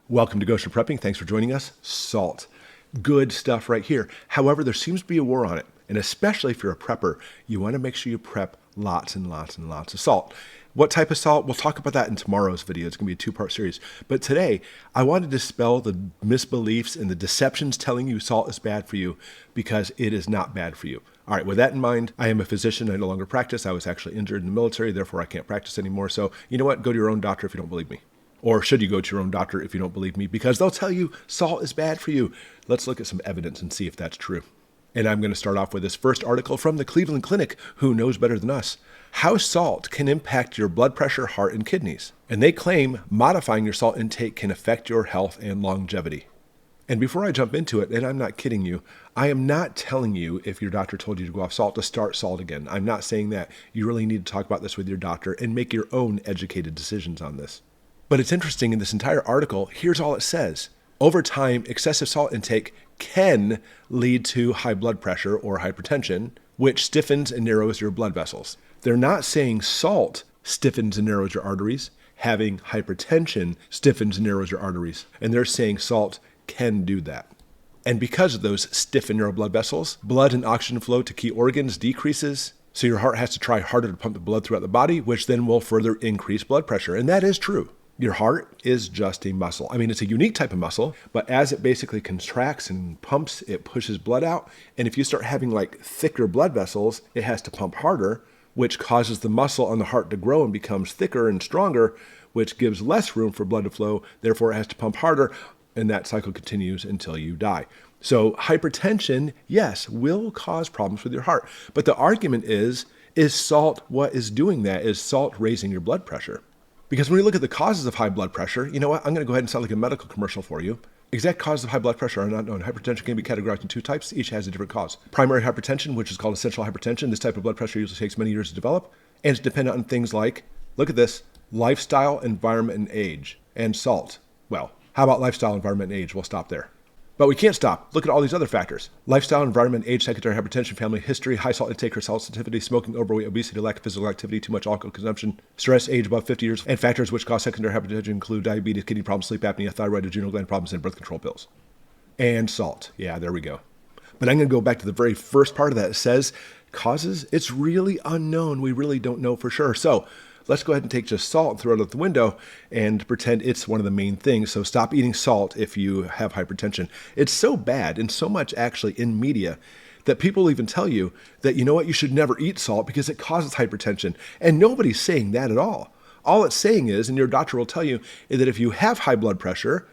Welcome to Goshen Prepping. Thanks for joining us. Salt. Good stuff right here. However, there seems to be a war on it. And especially if you're a prepper, you want to make sure you prep lots and lots and lots of salt. What type of salt? We'll talk about that in tomorrow's video. It's going to be a two-part series. But today, I want to dispel the misbeliefs and the deceptions telling you salt is bad for you, because it is not bad for you. All right, with that in mind, I am a physician. I no longer practice. I was actually injured in the military. Therefore, I can't practice anymore. So you know what? Go to your own doctor if you don't believe me. Or should you go to your own doctor if you don't believe me? Because they'll tell you salt is bad for you. Let's look at some evidence and see if that's true. And I'm going to start off with this first article from the Cleveland Clinic, who knows better than us. How salt can impact your blood pressure, heart, and kidneys. And they claim modifying your salt intake can affect your health and longevity. And before I jump into it, and I'm not kidding you, I am not telling you, if your doctor told you to go off salt, to start salt again. I'm not saying that. You really need to talk about this with your doctor and make your own educated decisions on this. But it's interesting, in this entire article, here's all it says. Over time, excessive salt intake can lead to high blood pressure or hypertension, which stiffens and narrows your blood vessels. They're not saying salt stiffens and narrows your arteries. Having hypertension stiffens and narrows your arteries. And they're saying salt can do that. And because of those stiff and narrow blood vessels, blood and oxygen flow to key organs decreases. So your heart has to try harder to pump the blood throughout the body, which then will further increase blood pressure. And that is true. Your heart is just a muscle. I mean, it's a unique type of muscle, but as it basically contracts and pumps, it pushes blood out. And if you start having like thicker blood vessels, it has to pump harder, which causes the muscle on the heart to grow and becomes thicker and stronger, which gives less room for blood to flow. Therefore, it has to pump harder, and that cycle continues until you die. So hypertension, yes, will cause problems with your heart. But the argument is salt what is doing that? Is salt raising your blood pressure? Because when we look at the causes of high blood pressure, you know what? I'm going to go ahead and sound like a medical commercial for you. Exact causes of high blood pressure are not known. Hypertension can be categorized in two types. Each has a different cause. Primary hypertension, which is called essential hypertension. This type of blood pressure usually takes many years to develop. And it's dependent on things like, look at this, lifestyle, environment, and age, and salt. Well, how about lifestyle, environment, and age? We'll stop there. But we can't stop. Look at all these other factors. Lifestyle, environment, age, secondary hypertension, family history, high salt intake or salt sensitivity, smoking, overweight, obesity, lack of physical activity, too much alcohol consumption, stress, age above 50 years, and factors which cause secondary hypertension include diabetes, kidney problems, sleep apnea, thyroid, adrenal gland problems, and birth control pills. And salt. Yeah, there we go. But I'm going to go back to the very first part of that. It says causes. It's really unknown. We really don't know for sure. So let's go ahead and take just salt and throw it out the window and pretend it's one of the main things. So stop eating salt if you have hypertension. It's so bad and so much actually in media that people even tell you that, you know what, you should never eat salt because it causes hypertension. And nobody's saying that at all. All it's saying is, and your doctor will tell you, is that if you have high blood pressure,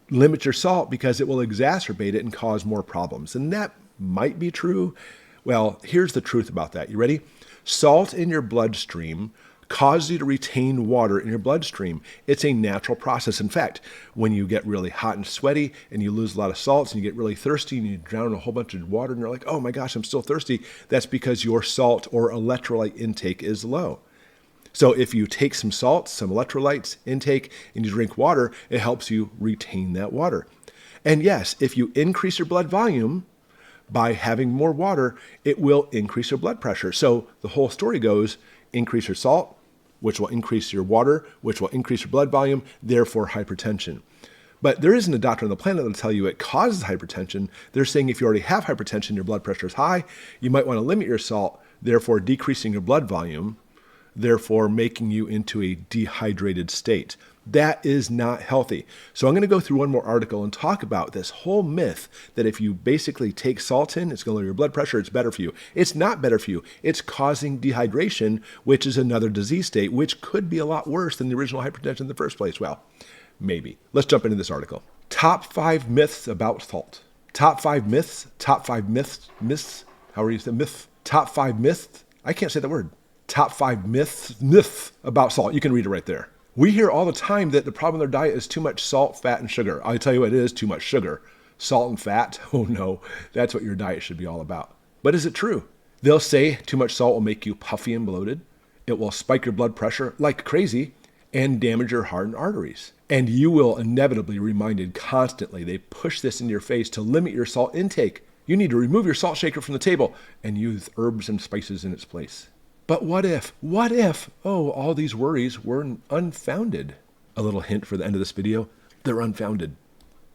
limit your salt because it will exacerbate it and cause more problems. And that might be true. Well, here's the truth about that. You ready? Salt in your bloodstream causes you to retain water in your bloodstream. It's a natural process. In fact, when you get really hot and sweaty and you lose a lot of salts and you get really thirsty and you drown in a whole bunch of water and you're like, oh my gosh, I'm still thirsty, that's because your salt or electrolyte intake is low. So if you take some salt, some electrolytes intake, and you drink water, it helps you retain that water. And yes, if you increase your blood volume by having more water, it will increase your blood pressure. So the whole story goes, increase your salt, which will increase your water, which will increase your blood volume, therefore hypertension. But there isn't a doctor on the planet that will tell you it causes hypertension. They're saying if you already have hypertension, your blood pressure is high, you might want to limit your salt, therefore decreasing your blood volume, therefore making you into a dehydrated state. That is not healthy. So I'm going to go through one more article and talk about this whole myth that if you basically take salt in, it's going to lower your blood pressure, it's better for you. It's not better for you. It's causing dehydration, which is another disease state, which could be a lot worse than the original hypertension in the first place. Well, maybe. Let's jump into this article. Top 5 myths about salt. Top 5 myths. Top 5 myths. How are you saying myth? Top 5 myths. I can't say that word. Top 5 myths about salt. You can read it right there. We hear all the time that the problem with our diet is too much salt, fat, and sugar. I'll tell you what it is, too much sugar. Salt and fat, oh no, that's what your diet should be all about. But is it true? They'll say too much salt will make you puffy and bloated. It will spike your blood pressure like crazy and damage your heart and arteries. And you will inevitably be reminded constantly, they push this in your face to limit your salt intake. You need to remove your salt shaker from the table and use herbs and spices in its place. But what if, all these worries were unfounded? A little hint for the end of this video. they're unfounded.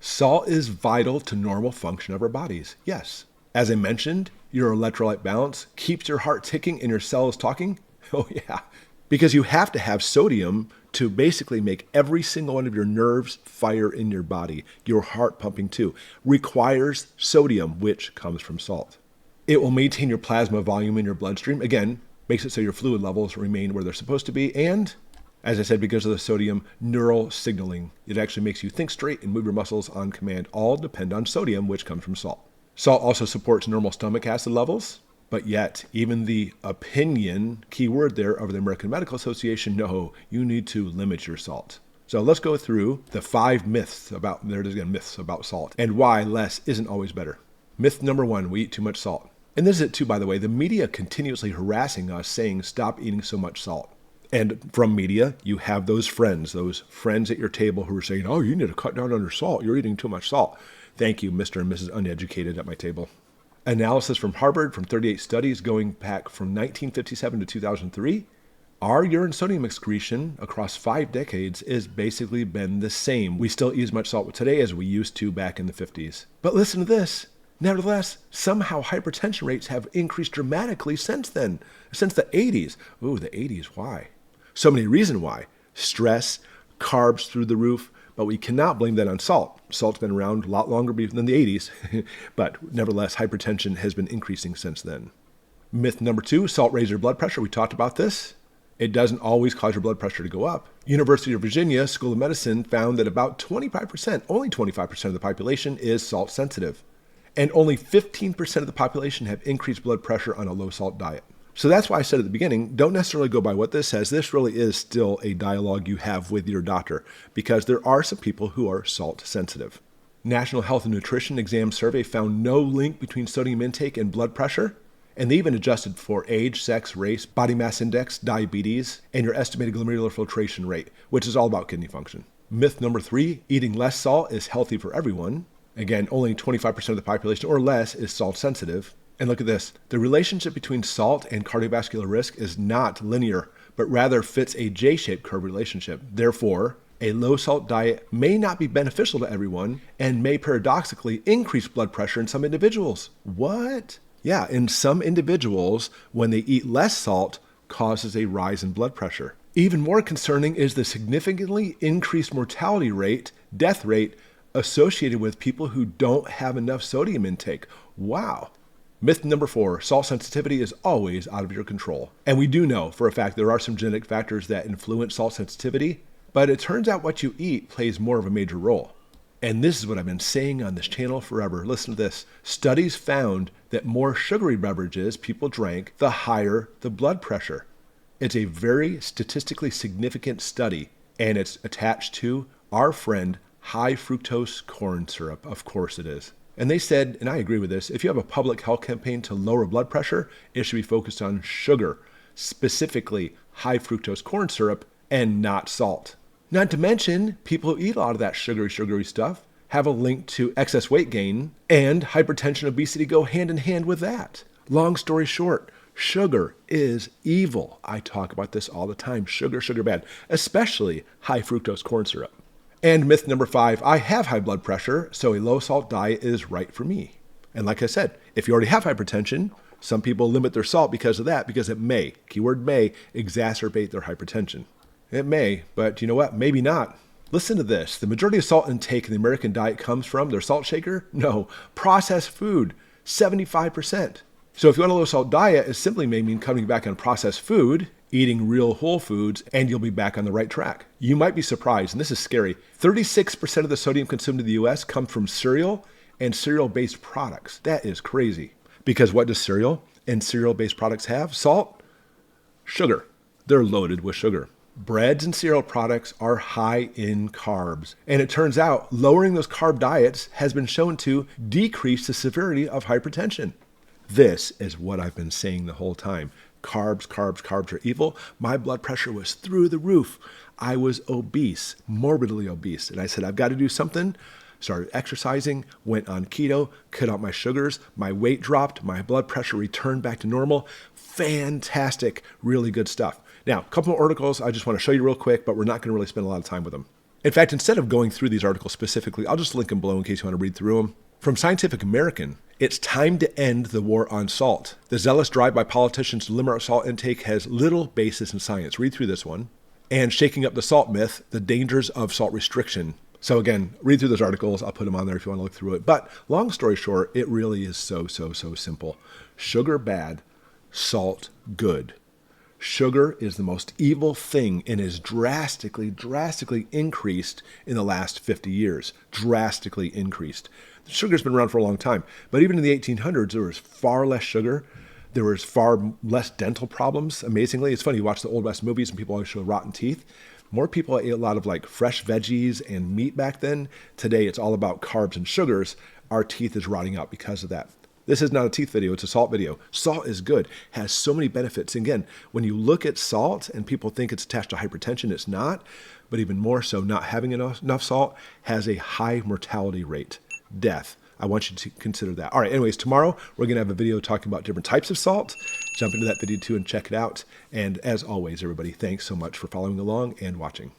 Salt is vital to normal function of our bodies. Yes. As I mentioned, your electrolyte balance keeps your heart ticking and your cells talking. Oh yeah. Because you have to have sodium to basically make every single one of your nerves fire in your body. Your heart pumping too requires sodium, which comes from salt. It will maintain your plasma volume in your bloodstream. Again, makes it so your fluid levels remain where they're supposed to be. And as I said, because of the sodium, neural signaling. It actually makes you think straight and move your muscles on command. All depend on sodium, which comes from salt. Salt also supports normal stomach acid levels. But yet, even the opinion, key word there, of the American Medical Association, no, you need to limit your salt. So let's go through the 5 myths about, there it is again, myths about salt, and why less isn't always better. Myth number 1, we eat too much salt. And this is it too, by the way. The media continuously harassing us saying, stop eating so much salt. And from media, you have those friends at your table who are saying, oh, you need to cut down on your salt. You're eating too much salt. Thank you, Mr. and Mrs. Uneducated at my table. Analysis from Harvard from 38 studies going back from 1957 to 2003, our urine sodium excretion across 5 decades has basically been the same. We still eat as much salt today as we used to back in the 50s. But listen to this. Nevertheless, somehow hypertension rates have increased dramatically since then, since the 80s. Ooh, the 80s, why? So many reasons why. Stress, carbs through the roof, but we cannot blame that on salt. Salt's been around a lot longer than the 80s, but nevertheless, hypertension has been increasing since then. Myth number 2, salt raises your blood pressure. We talked about this. It doesn't always cause your blood pressure to go up. University of Virginia School of Medicine found that about 25%, only 25% of the population is salt sensitive. And only 15% of the population have increased blood pressure on a low salt diet. So that's why I said at the beginning, don't necessarily go by what this says. This really is still a dialogue you have with your doctor because there are some people who are salt sensitive. National Health and Nutrition Exam Survey found no link between sodium intake and blood pressure. And they even adjusted for age, sex, race, body mass index, diabetes, and your estimated glomerular filtration rate, which is all about kidney function. Myth number 3, eating less salt is healthy for everyone. Again, only 25% of the population or less is salt sensitive. And look at this. The relationship between salt and cardiovascular risk is not linear, but rather fits a J-shaped curve relationship. Therefore, a low salt diet may not be beneficial to everyone and may paradoxically increase blood pressure in some individuals. What? Yeah, in some individuals, when they eat less salt, causes a rise in blood pressure. Even more concerning is the significantly increased mortality rate, death rate, associated with people who don't have enough sodium intake. Wow. Myth number 4, salt sensitivity is always out of your control. And we do know for a fact there are some genetic factors that influence salt sensitivity, but it turns out what you eat plays more of a major role. And this is what I've been saying on this channel forever. Listen to this. Studies found that more sugary beverages people drank, the higher the blood pressure. It's a very statistically significant study, and it's attached to our friend high fructose corn syrup. Of course it is. And they said, and I agree with this, if you have a public health campaign to lower blood pressure, it should be focused on sugar, specifically high fructose corn syrup, and not salt. Not to mention, people who eat a lot of that sugary stuff have a link to excess weight gain, and hypertension and obesity go hand in hand with that. Long story short, sugar is evil. I talk about this all the time. Sugar bad, especially high fructose corn syrup. And myth number 5, I have high blood pressure, so a low salt diet is right for me. And like I said, if you already have hypertension, some people limit their salt because of that, because it may, keyword may, exacerbate their hypertension. It may, but you know what? Maybe not. Listen to this. The majority of salt intake in the American diet comes from their salt shaker? No, processed food, 75%. So if you want a low salt diet, it simply may mean cutting back on processed food, eating real whole foods, and you'll be back on the right track. You might be surprised, and this is scary. 36% of the sodium consumed in the US comes from cereal and cereal-based products. That is crazy. Because what does cereal and cereal-based products have? Salt, sugar. They're loaded with sugar. Breads and cereal products are high in carbs. And it turns out lowering those carb diets has been shown to decrease the severity of hypertension. This is what I've been saying the whole time. Carbs are evil. My blood pressure was through the roof. I was obese, morbidly obese. And I said, I've got to do something. Started exercising, went on keto, cut out my sugars. My weight dropped. My blood pressure returned back to normal. Fantastic, really good stuff. Now, a couple more articles I just want to show you real quick, but we're not going to really spend a lot of time with them. In fact, instead of going through these articles specifically, I'll just link them below in case you want to read through them. From Scientific American, it's time to end the war on salt. The zealous drive by politicians to limit our salt intake has little basis in science. Read through this one. And Shaking Up the Salt Myth, the dangers of salt restriction. So again, read through those articles. I'll put them on there if you want to look through it. But long story short, it really is so simple. Sugar bad, salt good. Sugar is the most evil thing and is drastically increased in the last 50 years. Drastically increased. Sugar's been around for a long time. But even in the 1800s, there was far less sugar. There was far less dental problems, amazingly. It's funny, you watch the Old West movies and people always show rotten teeth. More people ate a lot of like fresh veggies and meat back then. Today, it's all about carbs and sugars. Our teeth is rotting out because of that. This is not a teeth video, it's a salt video. Salt is good, has so many benefits. And again, when you look at salt and people think it's attached to hypertension, it's not. But even more so, not having enough salt has a high mortality rate, death. I want you to consider that. All right, anyways, tomorrow we're going to have a video talking about different types of salt. Jump into that video too and check it out. And as always, everybody, thanks so much for following along and watching.